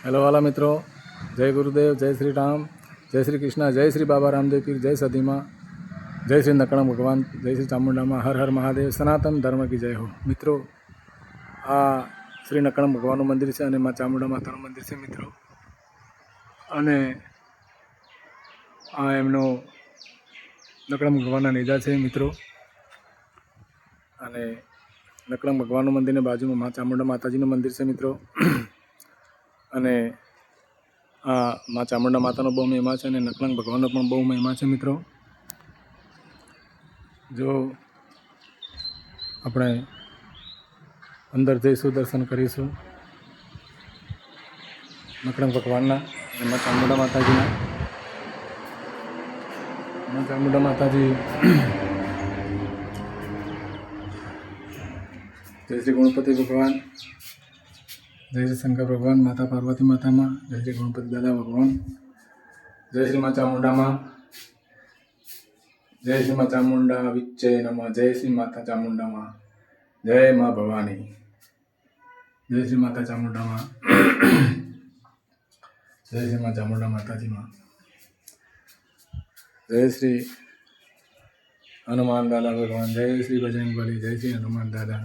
Hello वाला मित्रों, जय गुरुदेव, जय श्री राम, जय श्री कृष्णा, जय श्री बाबा रामदेव पीर, जय सदीमा, जय श्री नकड़म भगवान, जय श्री चामुंडा माँ, हर हर महादेव, सनातन धर्म की जय हो। मित्रों, आ श्री नकड़म भगवान मंदिर है और माँ चामुंडा माता मंदिर है मित्रों। અને આ એમનો નકળમ ભગવાનના નેજા છે મિત્રો। અને નકળમ ભગવાનનું મંદિરની બાજુમાં મા ચામુંડા માતાજીનું મંદિર છે મિત્રો। અને આ મા ચામુંડા માતાનો બહુ મહિમા છે અને નકળંગ ભગવાનનો પણ બહુ મહિમા છે મિત્રો। જો આપણે અંદર જઈશું, દર્શન કરીશું નકળંગ ભગવાનના અને મા ચામુંડા માતાજીના। મા ચામુંડા માતાજી जय श्री गणपति भगवान, जय श्री शंकर भगवान, माता पार्वती माता माँ, जय श्री गणपति दादा भगवान, जय श्री माँ चामुंडा माँ, जय श्री माँ चामुंडा विच्चे नमः, जय श्री माता चामुंडा माँ, जय माँ भवानी, जय श्री माता चामुंडा माँ, जय श्री माँ चामुंडा माता जी माँ, जय श्री हनुमान दादा भगवान, जय श्री बजरंग बली, जय श्री हनुमान दादा।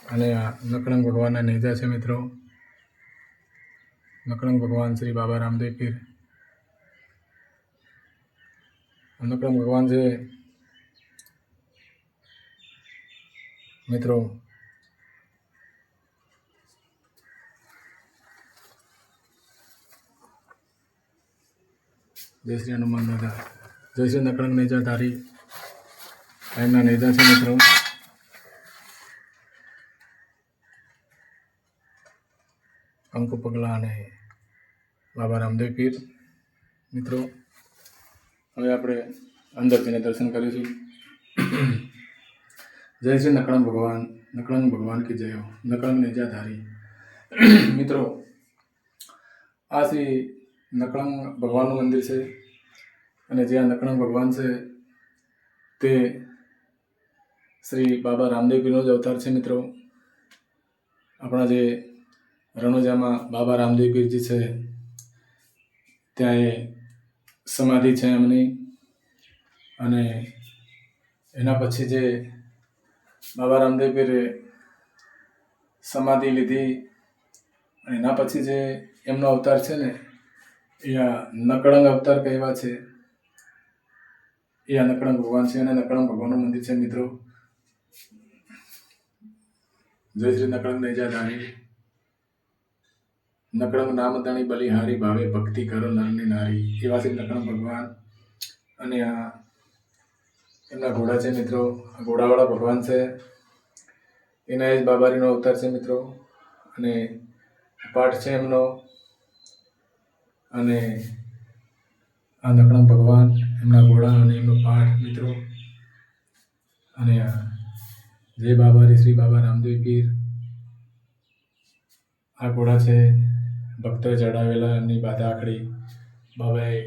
અને આ નકળંગ ભગવાનના નેજા છે મિત્રો। નકળંગ ભગવાન શ્રી બાબા રામદેવ પીર। નકળંગ ભગવાન છે મિત્રો। જય શ્રી હનુમાન દાદા, જય શ્રી નકળંગ નેજાધારી એમના નેજા છે મિત્રો। અંકુ પગલા અને બાબા રામદેવ પીર મિત્રો। હવે આપણે અંદર જઈને દર્શન કરીશું। જય શ્રી નકળંગ ભગવાન, નકળંગ ભગવાન કી જય હો, નકળંગ નેજાધારી મિત્રો। આ શ્રી નકળંગ ભગવાનનું મંદિર છે અને જે આ નકળંગ ભગવાન છે તે શ્રી બાબા રામદેવ પીરનો જ અવતાર છે મિત્રો। આપણા જે રણોજામાં બાબા રામદેવ પીરજી છે ત્યાં એ સમાધિ છે એમની। અને એના પછી જે બાબા રામદેવ પીરે સમાધિ લીધી અને એના પછી જે એમનો અવતાર છે ને એ આ નકળંગ અવતાર કહેવા છે। એ આ નકળંગ ભગવાન છે અને નકળંગ ભગવાનનું મંદિર છે મિત્રો। જય શ્રી નકળંગ નેજાધારી, નકળંગ નામદાણી બલિહારી, ભાવે ભક્તિ કરો નરની નારી, એવા શ્રી નકળંગ ભગવાન। અને આ એમના ઘોડા છે મિત્રો। આ ઘોડાવાળા ભગવાન છે, એના જ બાબારીનો અવતાર છે મિત્રો। અને પાઠ છે એમનો। અને આ નકળંગ ભગવાન, એમના ઘોડા અને એમનો પાઠ મિત્રો। અને આ જય બાબારી શ્રી બાબા રામદેવ પીર। આ ઘોડા છે ભક્તોએ ચડાવેલા, એમની બાધા આખડી બાબાએ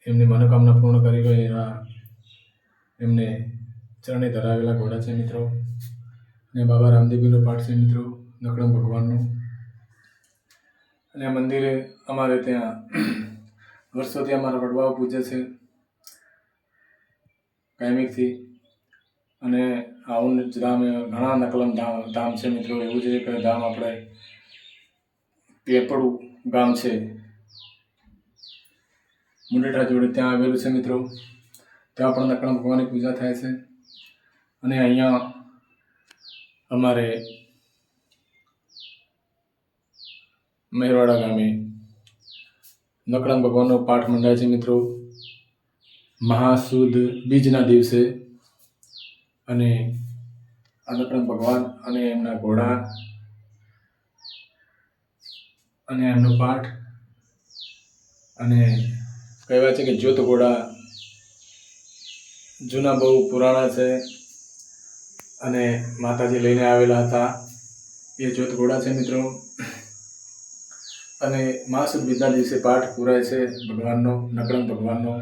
એમની મનોકામના પૂર્ણ કરી હોય એવા એમને ચરણે ધરાવેલા ઘોડા છે મિત્રો। અને બાબા રામદેવજીનો પાઠ છે મિત્રો નકળંગ ભગવાનનો। અને આ મંદિરે અમારે ત્યાં વર્ષોથી અમારા વડવાઓ પૂજે છે કાયમિકથી। અને આવું જ ધામ ઘણા નકલમ ધામ છે મિત્રો। એવું જ એક ધામ આપણે પેપડું ગામ છે મુંડેઠા જોડે, ત્યાં આવેલું છે મિત્રો। ત્યાં પણ નકળંગ ભગવાનની પૂજા થાય છે। અને અહીંયા અમારે મહેરવાડા ગામે નકળંગ ભગવાનનો પાઠ મંડાય છે મિત્રો મહાસુદ બીજના દિવસે। અને આ નકળંગ ભગવાન અને એમના ઘોડા અને એમનો પાઠ અને કહેવાય છે કે જ્યોત ઘોડા જૂના બહુ પુરાણા છે અને માતાજી લઈને આવેલા હતા એ જ્યોત ઘોડા છે મિત્રો। અને મહાસુદ બીજના દિવસે પાઠ પૂરાય છે ભગવાનનો, નકળંગ ભગવાનનો।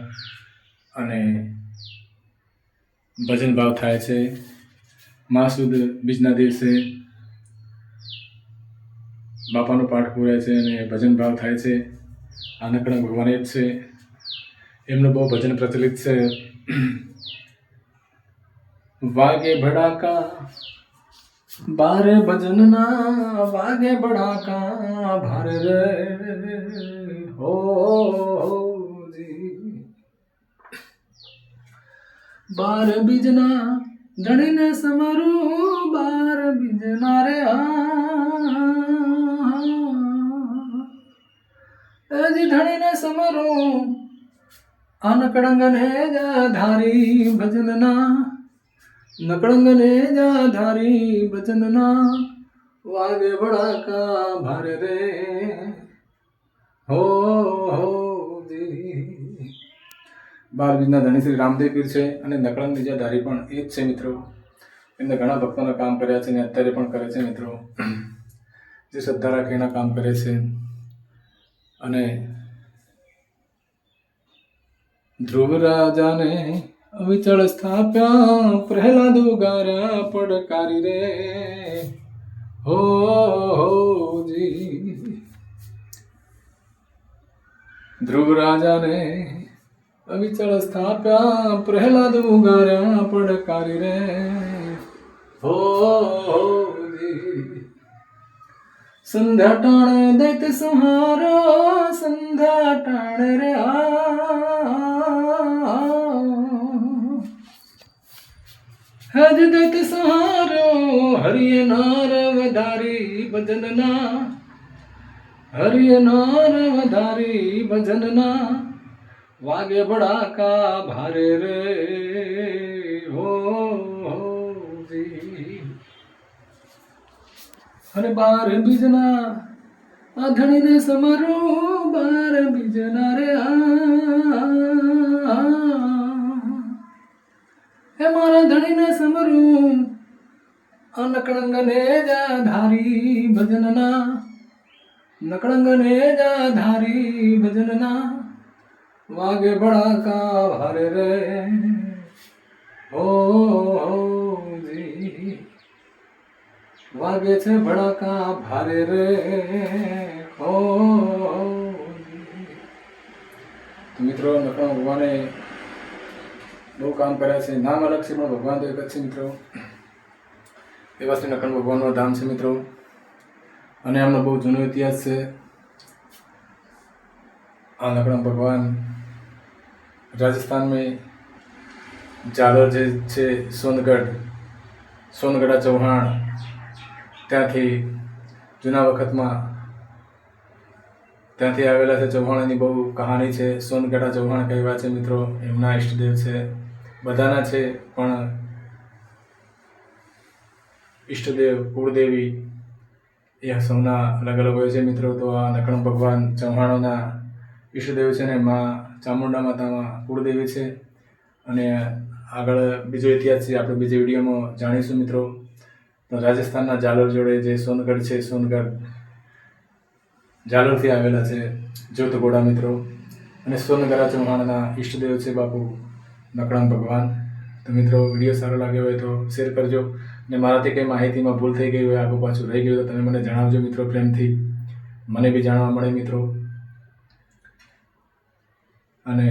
અને ભજન ભાવ થાય છે મહાસુદ બીજના દિવસે। બાપાનો પાઠ પૂરાય છે અને ભજન ભાવ થાય છે. આ નકળંગ ભગવાન એ જ છે. એમનું બહુ ભજન પ્રચલિત છે. વાગે ભડાકા બારે ભજનના, વાગે ભડાકા ભારે રે હો જી. બાર બીજના ધણીને સમરું, બાર બીજના રે હજી ધણીને સમરું. આ નકળંગને ધારી ભજનના, નકળંગને ધારી ભજનના, વાગે ભડાકા ભારે રે હો જી. 12 બીજના ધણી શ્રી રામદેવ પીર છે અને નકળંગ ધારી પણ એ જ છે મિત્રો. એમને ઘણા ભક્તોના કામ કર્યા છે અને અત્યારે પણ કરે છે મિત્રો. જે શ્રદ્ધા રાખે એના કામ કરે છે. અને ધ્રુવ રાજાને અવિચળ સ્થાપ્યા, પ્રહલાદ ઉગાર્યા પડકારી રે હો જી. ધ્રુવ રાજાને અવિચળ સ્થાપ્યા, પ્રહલાદ ઉગાર્યા પડકારી રે હો જી. સંધ્યા ટાણે દૈત સંહારો, સંધ્યા ટાણે રે હજ દૈત સંહારો, હરિય નાર વધારી ભજનના, હરિય નાર વધારી ભજનના, વાગે ભડાકા ભારે રે હો જી. અને 12 બીજના આ ધણીને સમરું, 12 બીજના રે હે મારા ધણીને સમરું. આ નકળંગને ધારી ભજનના, નકળંગને ધારી ભજનના, વાગે ભડાકા ભારે રે હો જી. વાગે છે ભડાકા ભારે રે હો જી. તો મિત્રો નકળંગ ભગવાને બહુ કામ કર્યા છે. નામ અલગ છે પણ ભગવાન તો એક જ છે મિત્રો. એવા શ્રી નકળંગ ભગવાનનું ધામ છે મિત્રો. અને એમનો બહુ જૂનો ઇતિહાસ છે. આ નકળંગ ભગવાન રાજસ્થાન में जालोर જે છે સોનગઢ ચૌહાણ ત્યાંથી જૂના વખતમાં ત્યાંથી આવેલા છે. ચૌહાણની બહુ કહાની છે. સોનગઢા ચૌહાણ કહેવાય છે મિત્રો. એમના ઈષ્ટદેવ છે, બધાના છે પણ ઈષ્ટદેવ કુળદેવી એ સૌના અલગ અલગ હોય છે મિત્રો. તો આ નકળંગ ભગવાન ચૌહાણોના ઈષ્ટદેવ છે ને માં ચામુંડા માતામાં કુળદેવી છે. અને આગળ બીજો ઇતિહાસ છે આપણે બીજા વિડીયોમાં જાણીશું મિત્રો. તો રાજસ્થાનના જાલોર જોડે જે સોનગઢ છે, સોનગઢ જાલોરથી આવેલા છે જોતગોડા મિત્રો. અને સોનગઢા ચૌહાણના ઈષ્ટદેવ છે બાપુ નકળંગ ભગવાન. તો મિત્રો વિડીયો સારો લાગ્યો હોય તો શેર કરજો. અને મારાથી કંઈ માહિતીમાં ભૂલ થઈ ગઈ હોય, આગળ પાછું રહી ગયું તો તમે મને જણાવજો મિત્રો. પ્રેમથી મને બી જાણવા મળે મિત્રો. અને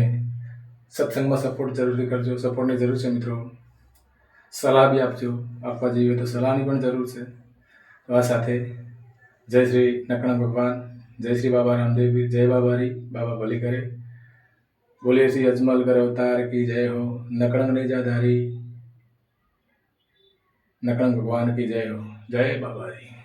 સત્સંગમાં સપોર્ટ જરૂરી કરજો. સપોર્ટની જરૂર છે મિત્રો. સલાહ બી આપજો. આપવા જેવી હોય તો સલાહની પણ જરૂર છે. તો આ સાથે જય શ્રી નકળંગ ભગવાન, જય શ્રી બાબા રામદેવ પીર, જય બાબારી, બાબા ભલી કરે. બોલીએ શ્રી અજમલ કર અવતાર की जय हो. नकळंग नेजाधारी नकळंग भगवान की जय हो. जय बाबारी.